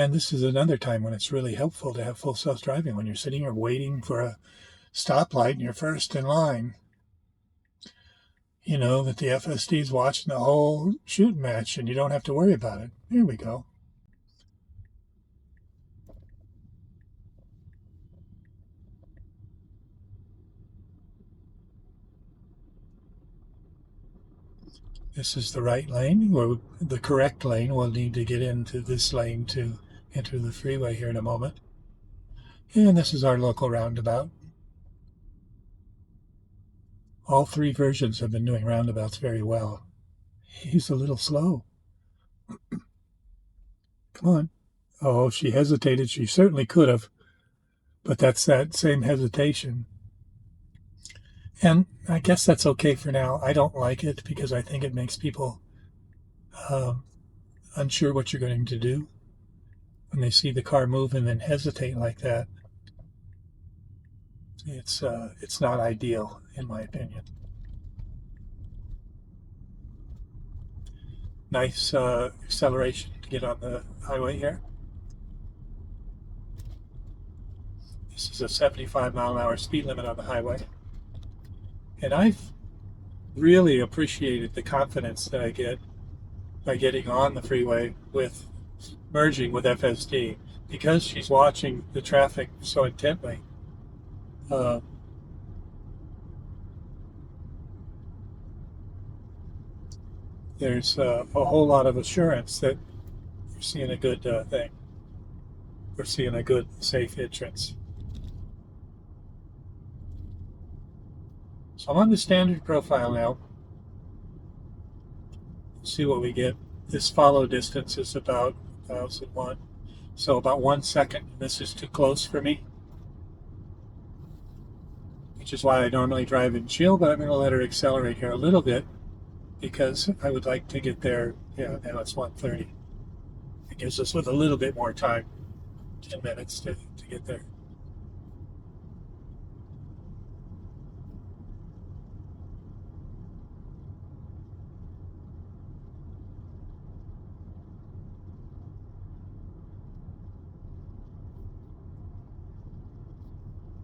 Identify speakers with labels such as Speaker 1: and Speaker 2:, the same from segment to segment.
Speaker 1: And this is another time when it's really helpful to have full self-driving when you're sitting or waiting for a stoplight and you're first in line. You know that the FSD is watching the whole shooting match and you don't have to worry about it. Here we go. This is the right lane, or the correct lane. We'll need to get into this lane to enter the freeway here in a moment. And this is our local roundabout. All three versions have been doing roundabouts very well. He's a little slow. Come on. Oh, she hesitated. She certainly could have, but that's that same hesitation. And I guess that's okay for now. I don't like it because I think it makes people unsure what you're going to do when they see the car move and then hesitate like that. It's not ideal, in my opinion. Nice acceleration to get on the highway here. This is a 75-mile-an-hour speed limit on the highway. And I've really appreciated the confidence that I get by getting on the freeway with merging with FSD, because she's watching the traffic so intently. There's a whole lot of assurance that we're seeing a good thing. We're seeing a good, safe entrance. So I'm on the standard profile now. See what we get. This follow distance is about 1,001. So about 1 second. This is too close for me, which is why I normally drive in chill, but I'm going to let her accelerate here a little bit because I would like to get there. Yeah, now it's 1:30. It gives us with a little bit more time, 10 minutes to get there.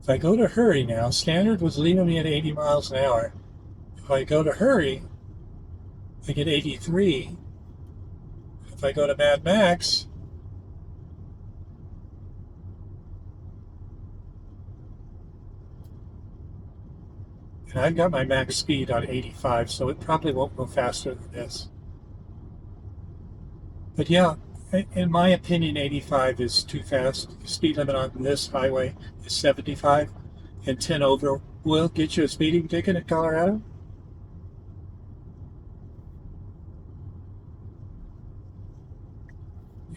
Speaker 1: If I go to hurry now, standard was leaving me at 80 miles an hour. If I go to hurry, I get 83. If I go to Mad Max, and I've got my max speed on 85, so it probably won't go faster than this. But yeah, in my opinion, 85 is too fast. The speed limit on this highway is 75, and 10 over will get you a speeding ticket in Colorado.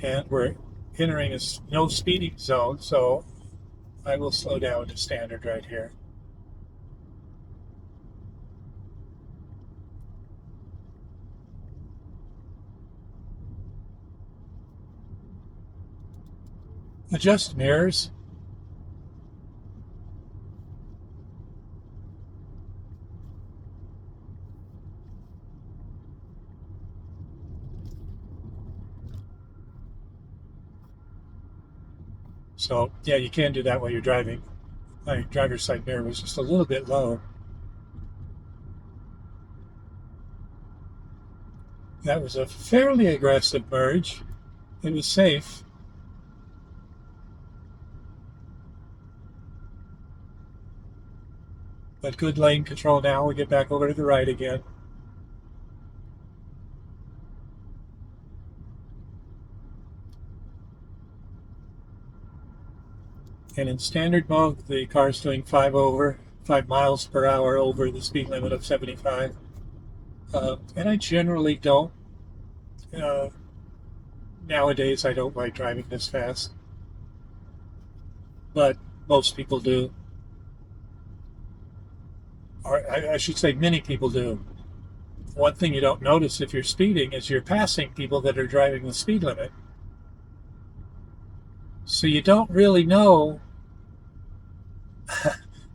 Speaker 1: And we're entering a no speeding zone, so I will slow down to standard right here. Adjust mirrors. So yeah, you can do that while you're driving. My driver's side mirror was just a little bit low. That was a fairly aggressive merge. It was safe. But good lane control now. We get back over to the right again. And in standard mode, the car's doing 5 miles per hour over the speed limit of 75. And I generally don't. Nowadays, I don't like driving this fast. But most people do. Or I should say many people do. One thing you don't notice if you're speeding is you're passing people that are driving the speed limit. So you don't really know,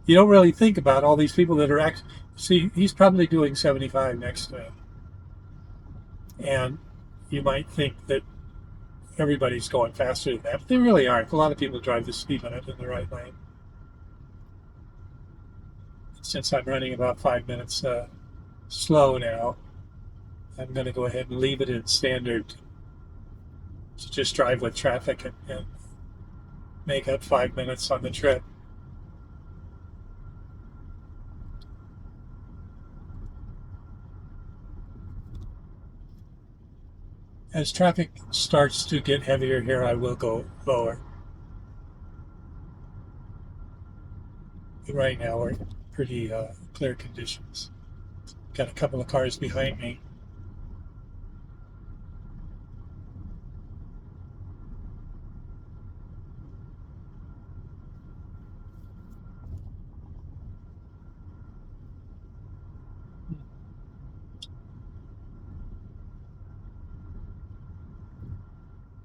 Speaker 1: you don't really think about all these people that are actually, see, he's probably doing 75 next to me. And you might think that everybody's going faster than that, but they really aren't. A lot of people drive the speed limit in the right lane. Since I'm running about 5 minutes slow now, I'm going to go ahead and leave it in standard to just drive with traffic and make up 5 minutes on the trip. As traffic starts to get heavier here, I will go lower. But right now, we're in pretty clear conditions. Got a couple of cars behind me.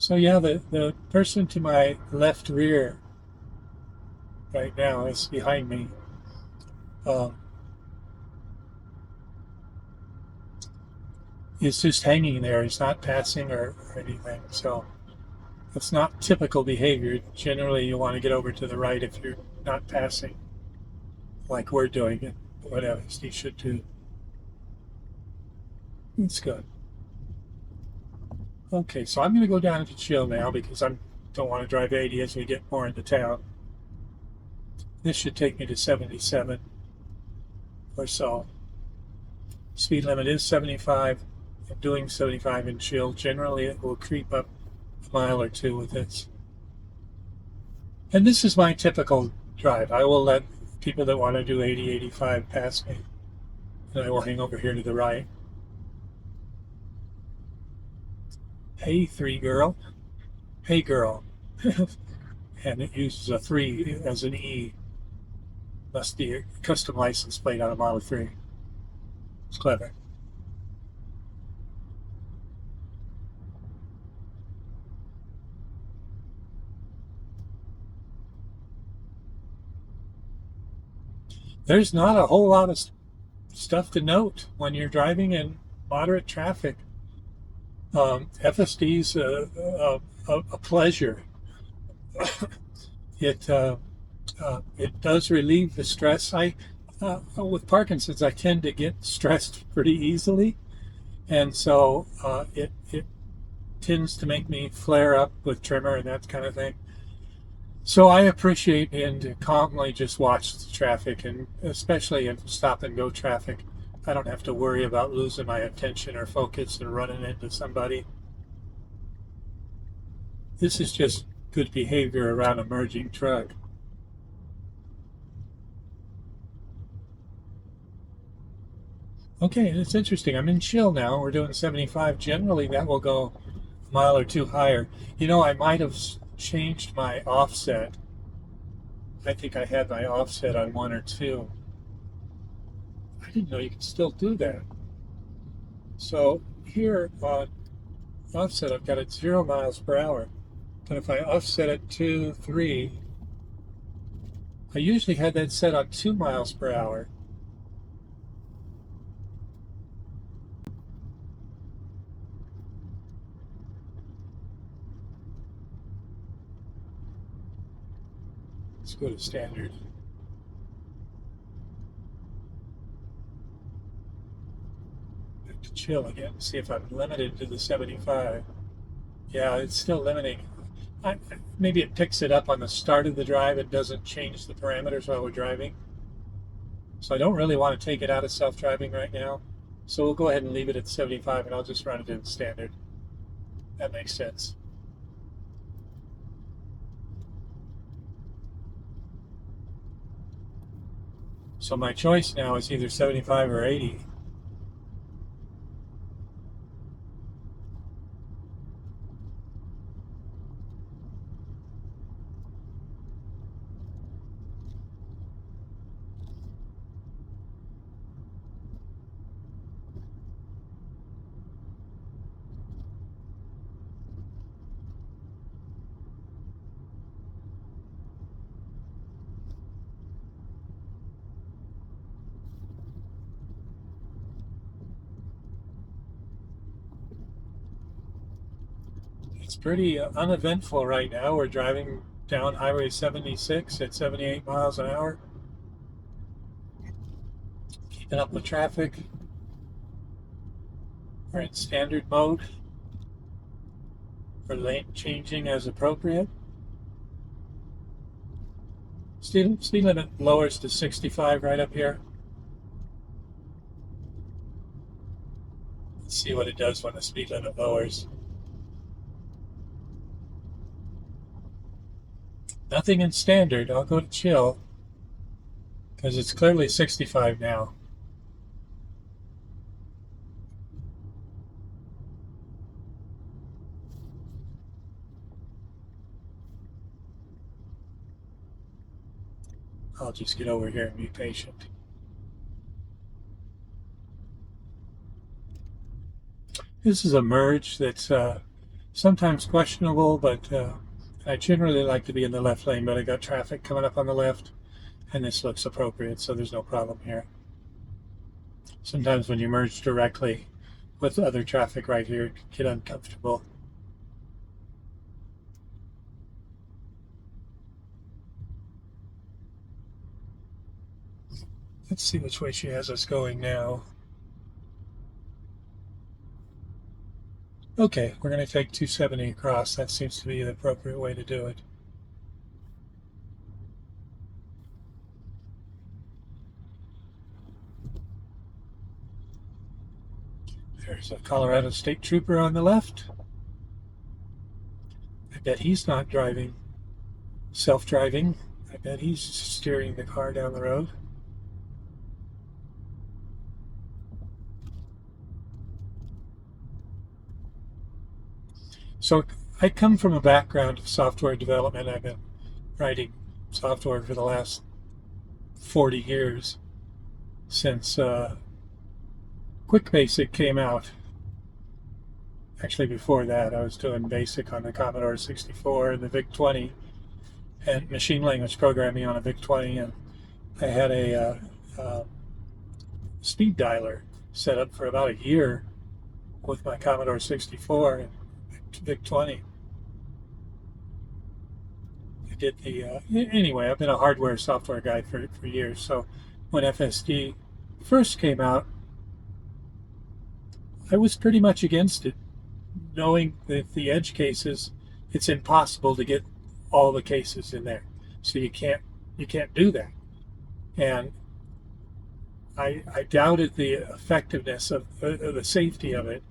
Speaker 1: So yeah, the person to my left rear right now is behind me. He's just hanging there. He's not passing or anything. So it's not typical behavior. Generally, you want to get over to the right if you're not passing, like we're doing it. Whatever he should do. It's good. Okay, so I'm going to go down to chill now because I don't want to drive 80 as we get more into town. This should take me to 77 or so. Speed limit is 75. I'm doing 75 in chill. Generally, it will creep up a mile or two with this. And this is my typical drive. I will let people that want to do 80, 85 pass me. And I will hang over here to the right. Hey, 3 girl. Hey, girl. And it uses a 3 as an E. Must be a custom license plate on a Model 3. It's clever. There's not a whole lot of stuff to note when you're driving in moderate traffic. FSD's a pleasure. It does relieve the stress. With Parkinson's, I tend to get stressed pretty easily, and so it tends to make me flare up with tremor and that kind of thing. So I appreciate and to calmly just watch the traffic, and especially in stop and go traffic, I don't have to worry about losing my attention or focus and running into somebody. This is just good behavior around a merging truck. Okay, it's interesting. I'm in chill now. We're doing 75. Generally, that will go a mile or two higher. You know, I might have changed my offset. I think I had my offset on 1 or 2. I didn't know you could still do that. So here on offset, I've got it 0 miles per hour. But if I offset it 2, 3, I usually had that set on 2 miles per hour. Let's go to standard. Have to chill again, see if I'm limited to the 75. Yeah, it's still limiting. Maybe it picks it up on the start of the drive. It doesn't change the parameters while we're driving. So I don't really want to take it out of self-driving right now. So we'll go ahead and leave it at 75 and I'll just run it in standard. That makes sense. So my choice now is either 75 or 80. It's pretty uneventful right now. We're driving down Highway 76 at 78 miles an hour, keeping up with traffic. We're in standard mode. We're lane changing as appropriate. Speed limit lowers to 65 right up here. Let's see what it does when the speed limit lowers. Nothing in standard. I'll go to chill because it's clearly 65 now. I'll just get over here and be patient. This is a merge that's sometimes questionable, but I generally like to be in the left lane, but I got traffic coming up on the left, and this looks appropriate, so there's no problem here. Sometimes when you merge directly with other traffic right here, it can get uncomfortable. Let's see which way she has us going now. Okay, we're going to take 270 across. That seems to be the appropriate way to do it. There's a Colorado State Trooper on the left. I bet he's not driving self-driving. I bet he's steering the car down the road. So I come from a background of software development. I've been writing software for the last 40 years since Quick Basic came out. Actually, before that, I was doing BASIC on the Commodore 64 and the VIC-20 and machine language programming on a VIC-20, and I had a speed dialer set up for about a year with my Commodore 64 and VIC-20. I did the anyway. I've been a hardware software guy for years. So when FSD first came out, I was pretty much against it, knowing that the edge cases, it's impossible to get all the cases in there, so you can't do that. And I doubted the effectiveness of the safety of it.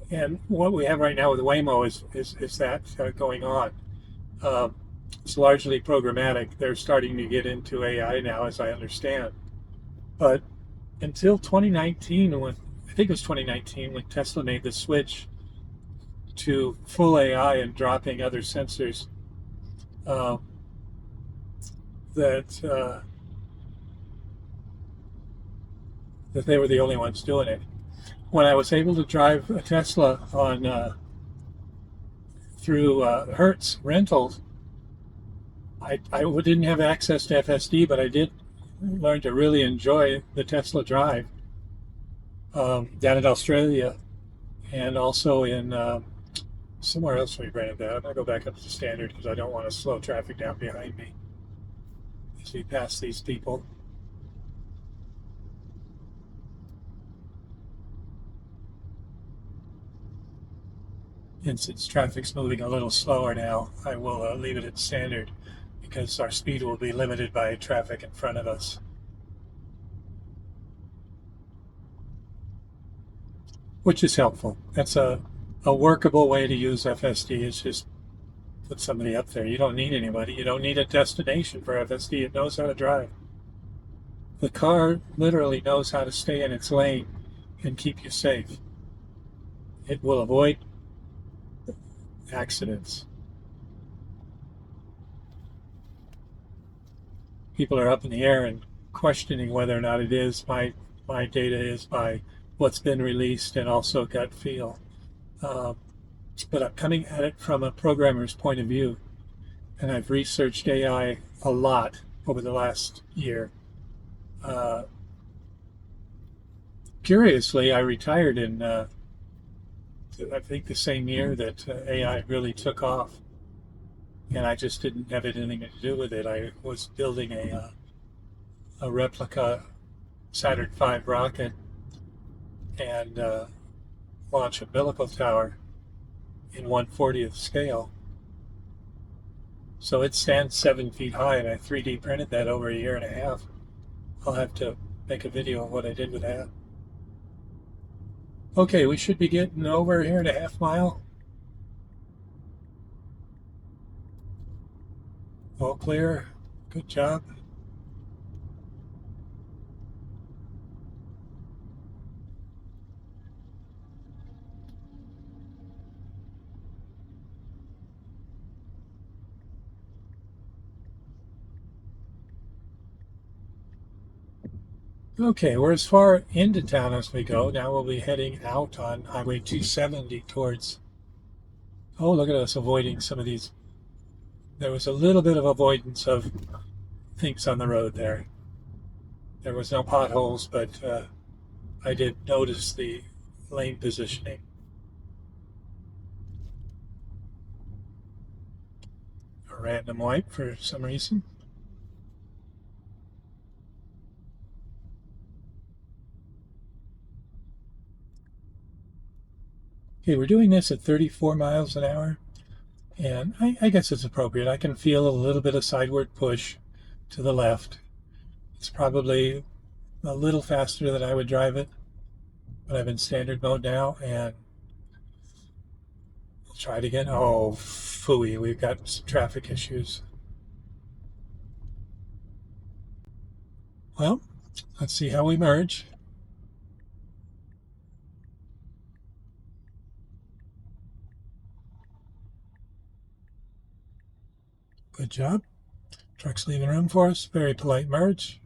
Speaker 1: And what we have right now with Waymo is that going on. It's largely programmatic. They're starting to get into AI now, as I understand. But until 2019, when I think it was 2019, when Tesla made the switch to full AI and dropping other sensors, that they were the only ones doing it. When I was able to drive a Tesla on through Hertz rentals, I didn't have access to FSD, but I did learn to really enjoy the Tesla drive down in Australia, and also in somewhere else we rented that. I go back up to standard because I don't want to slow traffic down behind me as we pass these people. And since traffic's moving a little slower now, I will leave it at standard because our speed will be limited by traffic in front of us. Which is helpful. That's a workable way to use FSD, is just put somebody up there. You don't need anybody. You don't need a destination for FSD. It knows how to drive. The car literally knows how to stay in its lane and keep you safe. It will avoid accidents. People are up in the air and questioning whether or not it is. My data is by what's been released and also gut feel. But I'm coming at it from a programmer's point of view, and I've researched AI a lot over the last year. Curiously, I retired in I think the same year that AI really took off, and I just didn't have anything to do with it. I was building a replica Saturn V rocket and launch a umbilical tower in 1/40th scale. So it stands 7 feet high, and I 3D printed that over a year and a half. I'll have to make a video of what I did with that. Okay, we should be getting over here in a half mile. All clear. Good job. Okay, we're as far into town as we go. Now we'll be heading out on Highway 270 towards. Oh, look at us avoiding some of these. There was a little bit of avoidance of things on the road there. There was no potholes, but I did notice the lane positioning. A random wipe for some reason. Okay, we're doing this at 34 miles an hour, and I guess it's appropriate. I can feel a little bit of sideward push to the left. It's probably a little faster than I would drive it, but I'm in standard mode now, and we'll try it again. Oh, phooey, we've got some traffic issues. Well, let's see how we merge. Good job. Truck's leaving room for us. Very polite merge.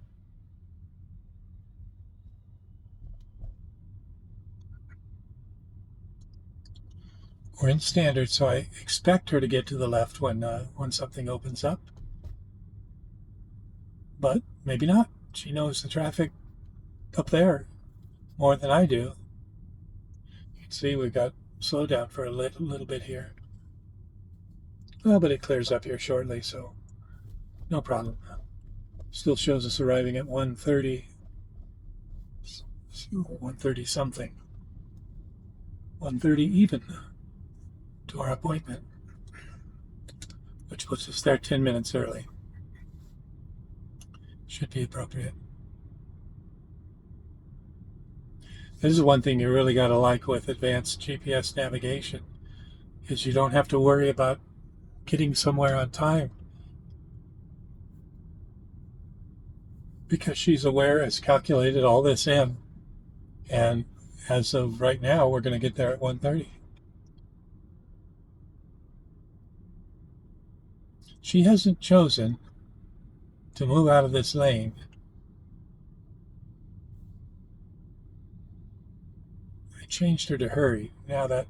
Speaker 1: We're in standard, so I expect her to get to the left when something opens up. But maybe not. She knows the traffic up there more than I do. You can see we've got slowdown for a little bit here. Well, but it clears up here shortly, so no problem. Still shows us arriving at 1:30. 1:30 something. 1:30 even to our appointment, which puts us there 10 minutes early. Should be appropriate. This is one thing you really got to like with advanced GPS navigation, is you don't have to worry about getting somewhere on time, because she's aware, has calculated all this in, and as of right now, we're going to get there at 1:30. She hasn't chosen to move out of this lane. I changed her to hurry. Now that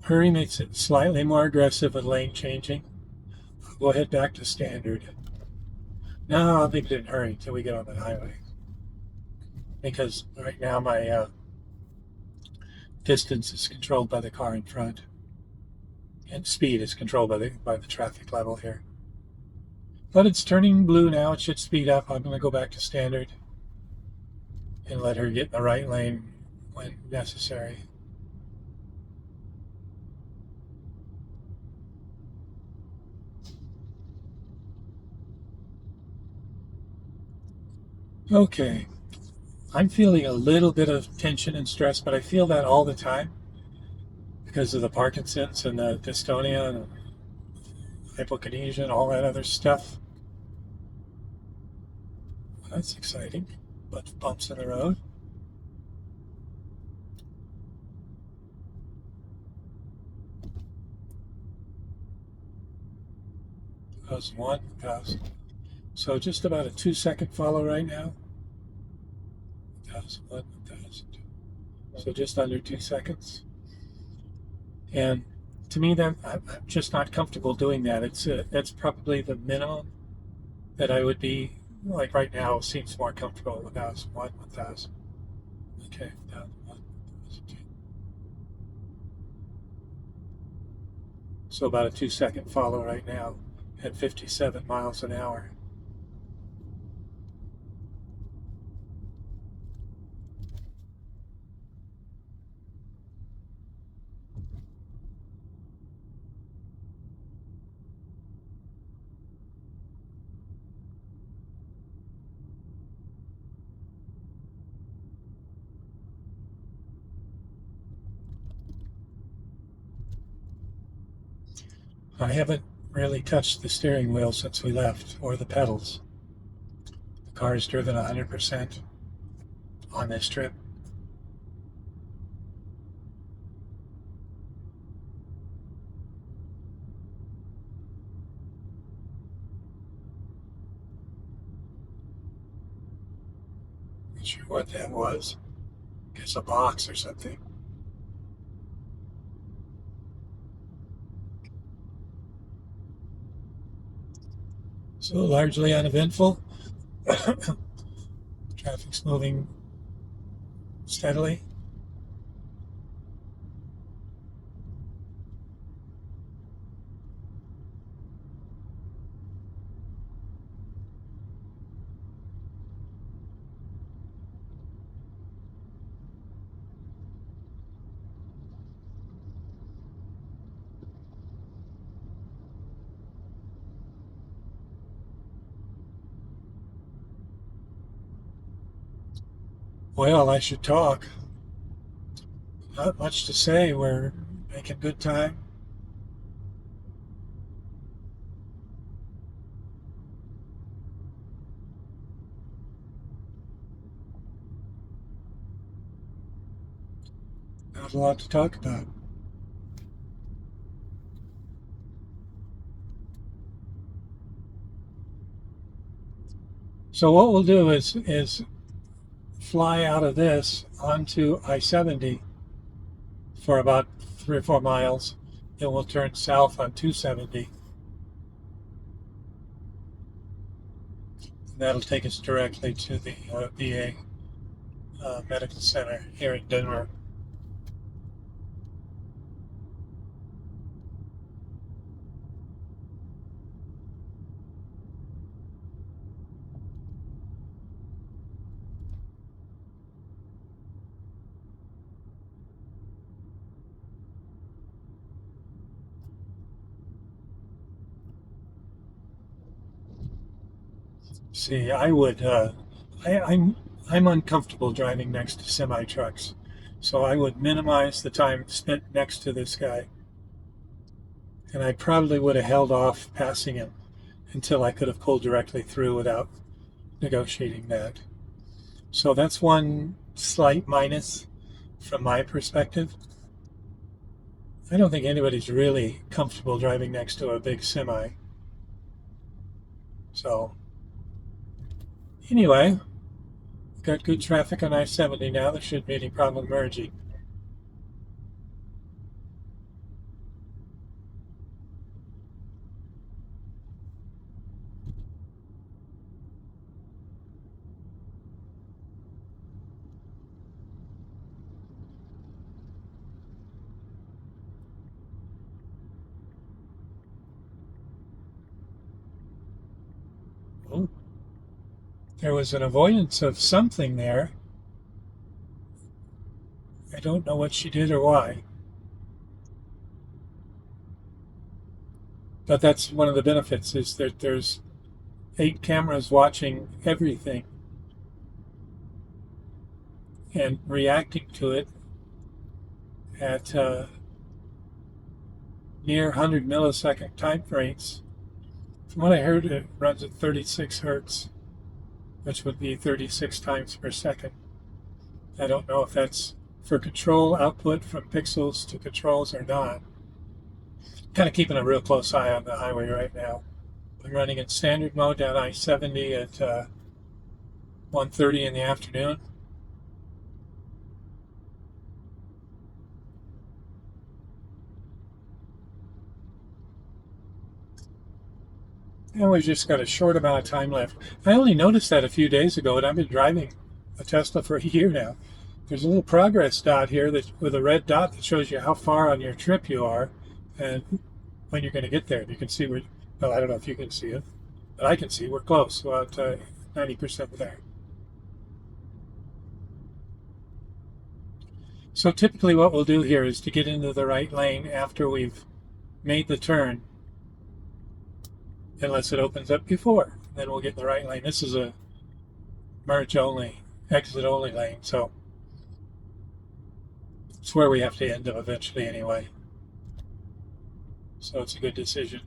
Speaker 1: hurry makes it slightly more aggressive with lane changing. I'll go ahead back to standard. No, I'll leave it in hurry till we get on the highway, because right now my distance is controlled by the car in front, and speed is controlled by the traffic level here. But it's turning blue now. It should speed up. I'm going to go back to standard and let her get in the right lane when necessary. Okay, I'm feeling a little bit of tension and stress, but I feel that all the time because of the Parkinson's and the dystonia and hypokinesia and all that other stuff. That's exciting, but bumps in the road. Goes one, goes. So just about a 2-second follow right now. 1,000, 1,000. So just under 2 seconds. And to me, that I'm just not comfortable doing that. That's probably the minimum that I would be like right now. Seems more comfortable. 1,000. Okay, down 1,000. So about a 2-second follow right now at 57 miles an hour. I haven't really touched the steering wheel since we left, or the pedals. The car is driven 100% on this trip. Not sure what that was. I guess a box or something. So largely uneventful. Traffic's moving steadily. Well, I should talk. Not much to say. We're making good time. Not a lot to talk about. So what we'll do is fly out of this onto I-70 for about 3 or 4 miles. Then we'll turn south on 270. And that'll take us directly to the VA Medical Center here in Denver. See, I'm uncomfortable driving next to semi trucks, so I would minimize the time spent next to this guy, and I probably would have held off passing him until I could have pulled directly through without negotiating that. So that's one slight minus from my perspective. I don't think anybody's really comfortable driving next to a big semi. So anyway, got good traffic on I-70 now. There shouldn't be any problem merging. Oh, there was an avoidance of something there. I don't know what she did or why. But that's one of the benefits is that there's 8 cameras watching everything and reacting to it at near 100 millisecond time frames. From what I heard, it runs at 36 hertz, which would be 36 times per second. I don't know if that's for control output from pixels to controls or not. Kind of keeping a real close eye on the highway right now. I'm running in standard mode down I-70 at 1:30 in the afternoon. And we've just got a short amount of time left. I only noticed that a few days ago, and I've been driving a Tesla for a year now. There's a little progress dot here that with a red dot that shows you how far on your trip you are and when you're going to get there. You can see where, well, I don't know if you can see it, but I can see we're close, about 90% there. So typically what we'll do here is to get into the right lane after we've made the turn, unless it opens up before. Then we'll get in the right lane. This is a merge only, exit only lane, so it's where we have to end up eventually anyway. So it's a good decision.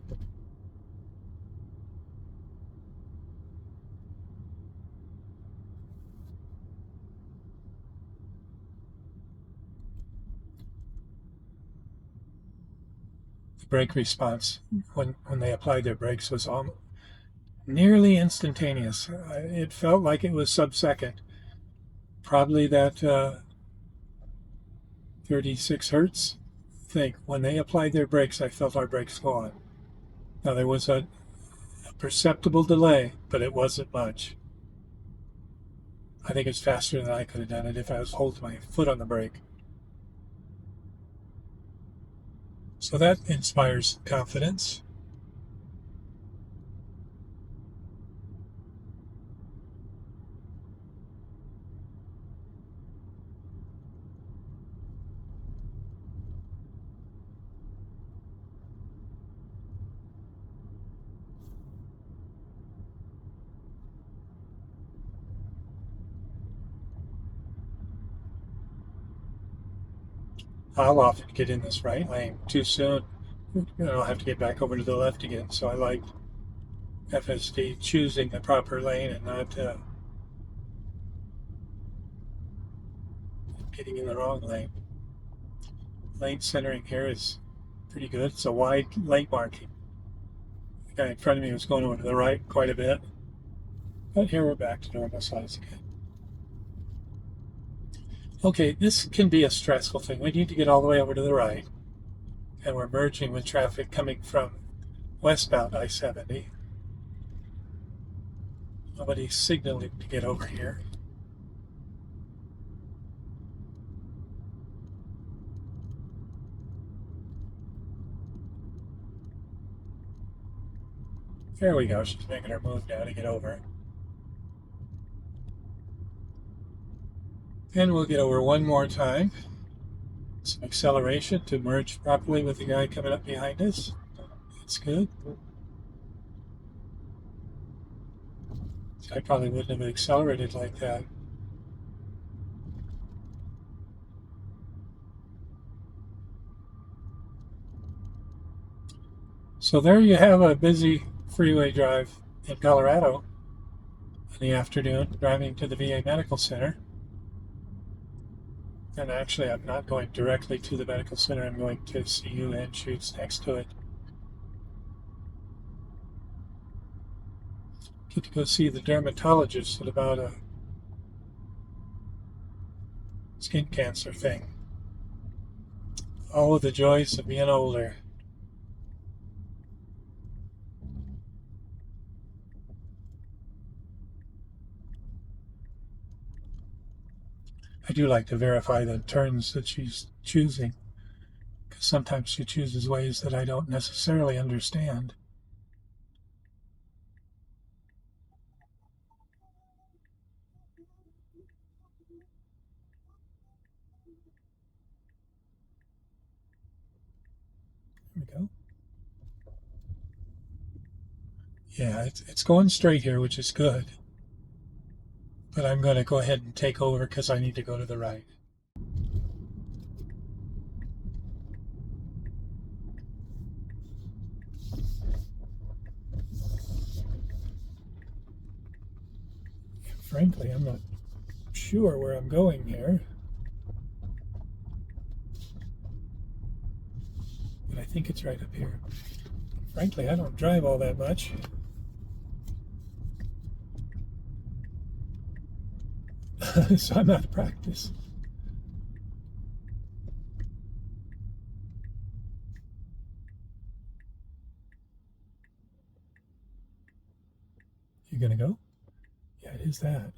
Speaker 1: The brake response when they applied their brakes was nearly instantaneous. It felt like it was sub-second. Probably that 36 hertz thing. When they applied their brakes, I felt our brakes go on. Now there was a perceptible delay, but it wasn't much. I think it's faster than I could have done it if I was holding my foot on the brake. So that inspires confidence. I'll often get in this right lane too soon. I'll have to get back over to the left again. So I like FSD choosing the proper lane and not getting in the wrong lane. Lane centering here is pretty good. It's a wide lane marking. The guy in front of me was going over to the right quite a bit. But here we're back to normal size again. Okay, this can be a stressful thing. We need to get all the way over to the right. And we're merging with traffic coming from westbound I-70. Nobody's signaling to get over here. There we go. She's making her move now to get over. And we'll get over one more time. Some acceleration to merge properly with the guy coming up behind us. That's good. I probably wouldn't have accelerated like that. So there you have a busy freeway drive in Colorado in the afternoon, driving to the VA Medical Center. And actually, I'm not going directly to the medical center. I'm going to CU Anschutz next to it. Get to go see the dermatologist about a skin cancer thing. Oh, the joys of being older. I do like to verify the turns that she's choosing, because sometimes she chooses ways that I don't necessarily understand. There we go. Yeah, it's going straight here, which is good. But I'm going to go ahead and take over because I need to go to the right. Frankly, I'm not sure where I'm going here. But I think it's right up here. Frankly, I don't drive all that much. So I'm out of practice. You gonna go? Yeah, it is that.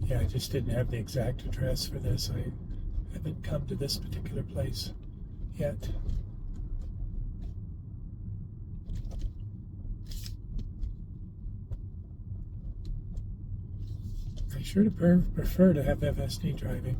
Speaker 1: Yeah, I just didn't have the exact address for this. I haven't come to this particular place yet. I sure to prefer to have FSD driving.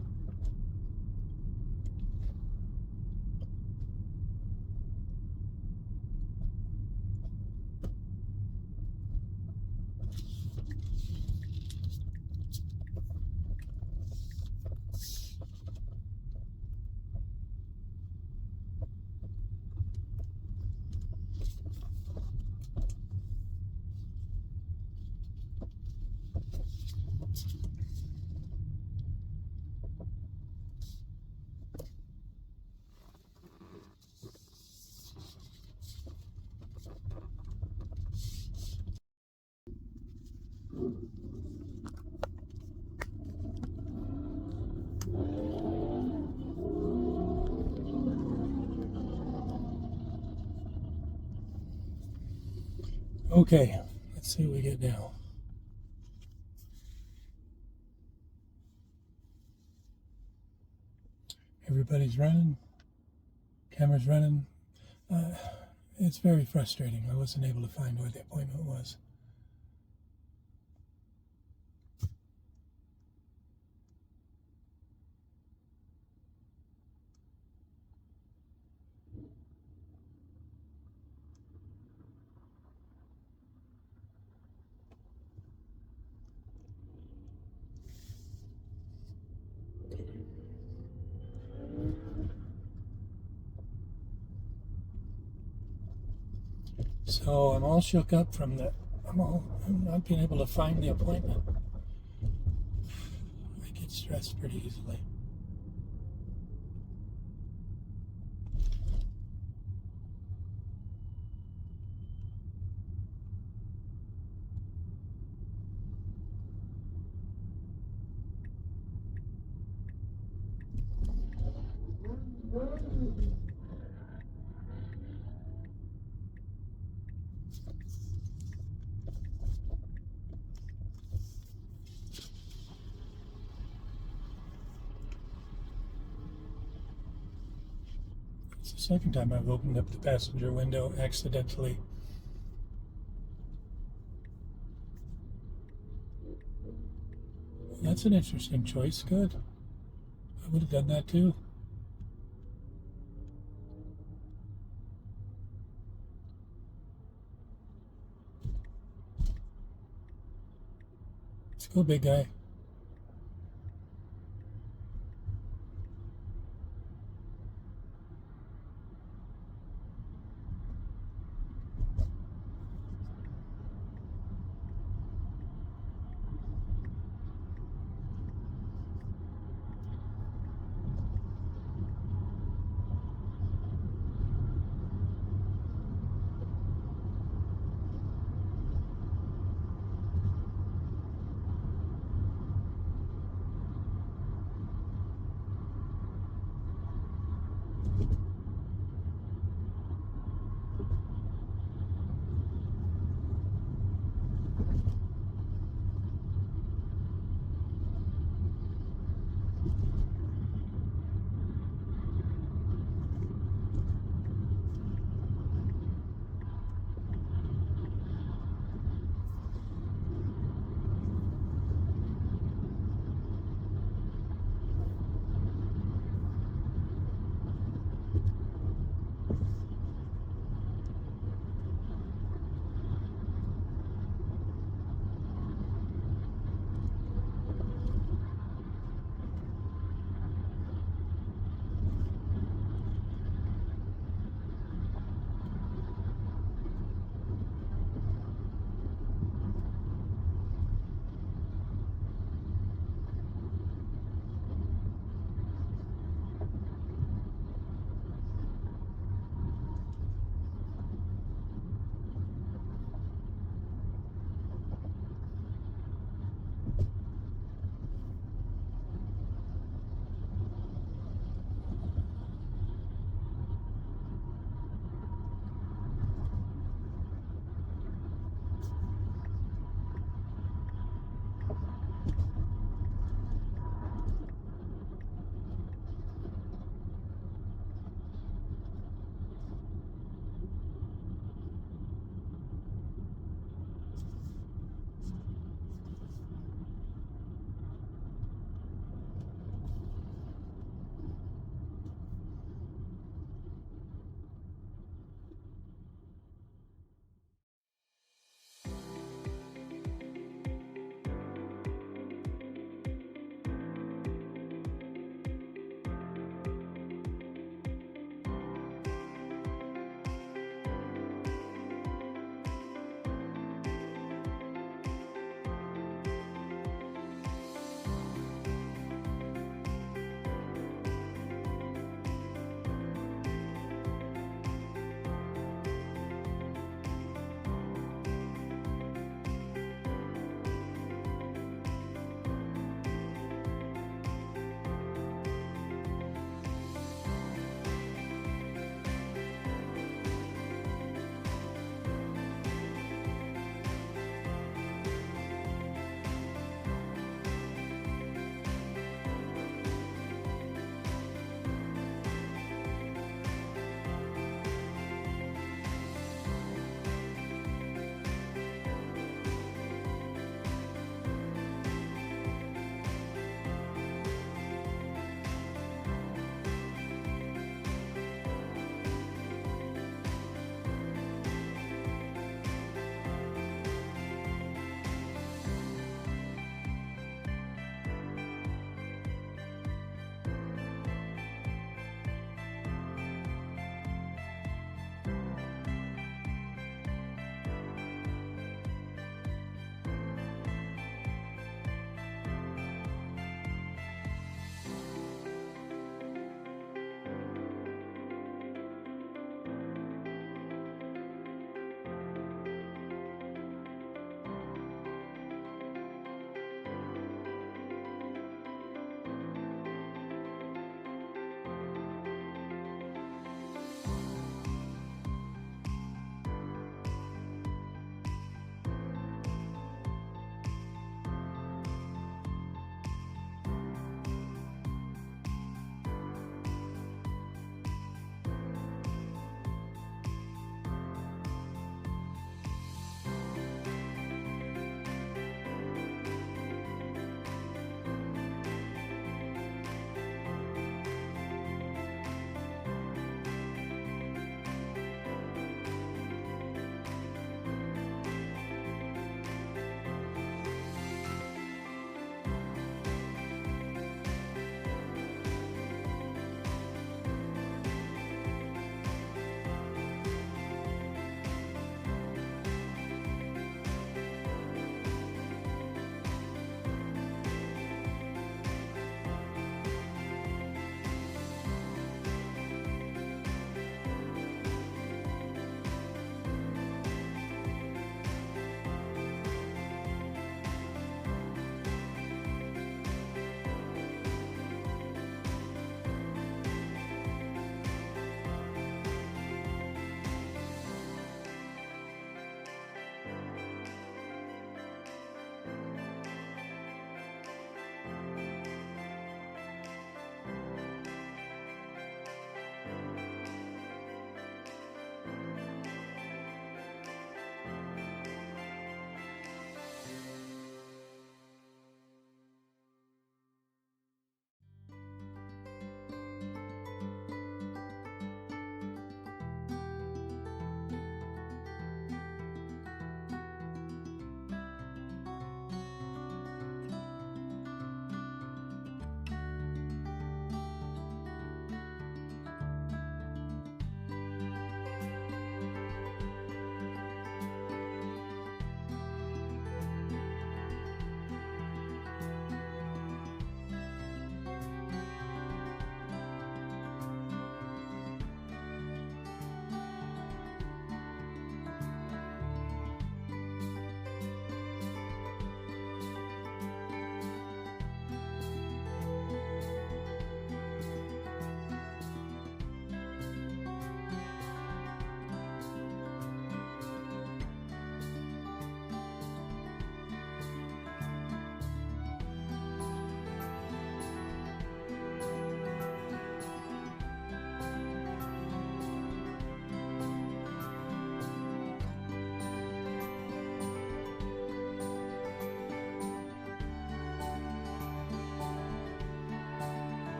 Speaker 1: Okay, let's see what we get now. Everybody's running. Camera's running. It's very frustrating. I wasn't able to find where the appointment was. So I'm all shook up from I'm not being able to find the appointment. I get stressed pretty easily. It's the second time I've opened up the passenger window accidentally. That's an interesting choice. Good. I would have done that too. Let's go, big guy.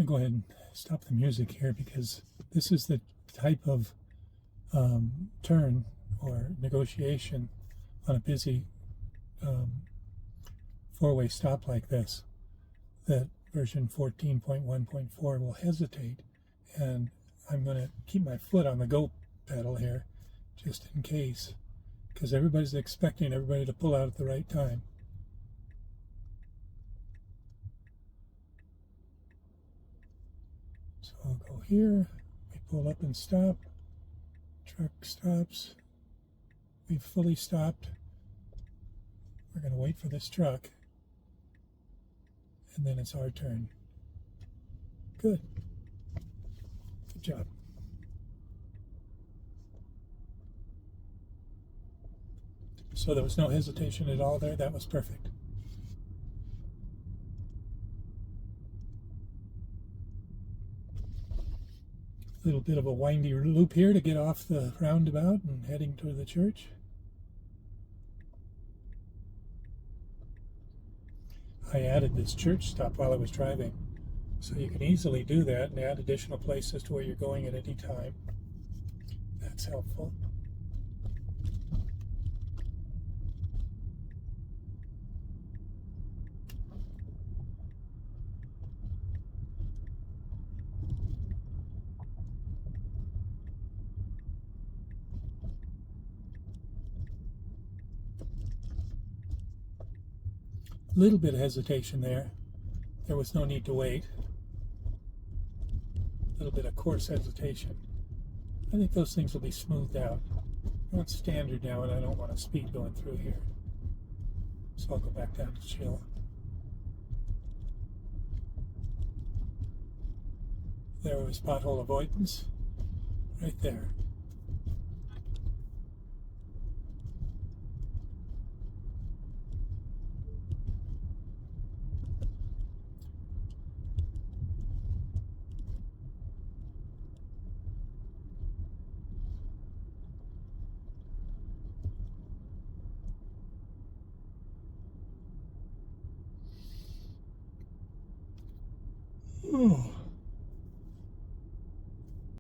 Speaker 1: going to go ahead and stop the music here because this is the type of turn or negotiation on a busy four-way stop like this that version 14.1.4 will hesitate, and I'm going to keep my foot on the go pedal here just in case, because everybody's expecting everybody to pull out at the right time. So I'll go here, we pull up and stop, truck stops, we've fully stopped, we're going to wait for this truck, and then it's our turn. Good. Good job. So there was no hesitation at all there. That was perfect. A little bit of a windy loop here to get off the roundabout and heading toward the church. I added this church stop while I was driving, so you can easily do that and add additional places to where you're going at any time. That's helpful. A little bit of hesitation there. There was no need to wait. A little bit of course hesitation. I think those things will be smoothed out. I want standard now, and I don't want a speed going through here. So I'll go back down to chill. There was pothole avoidance. Right there. Oh.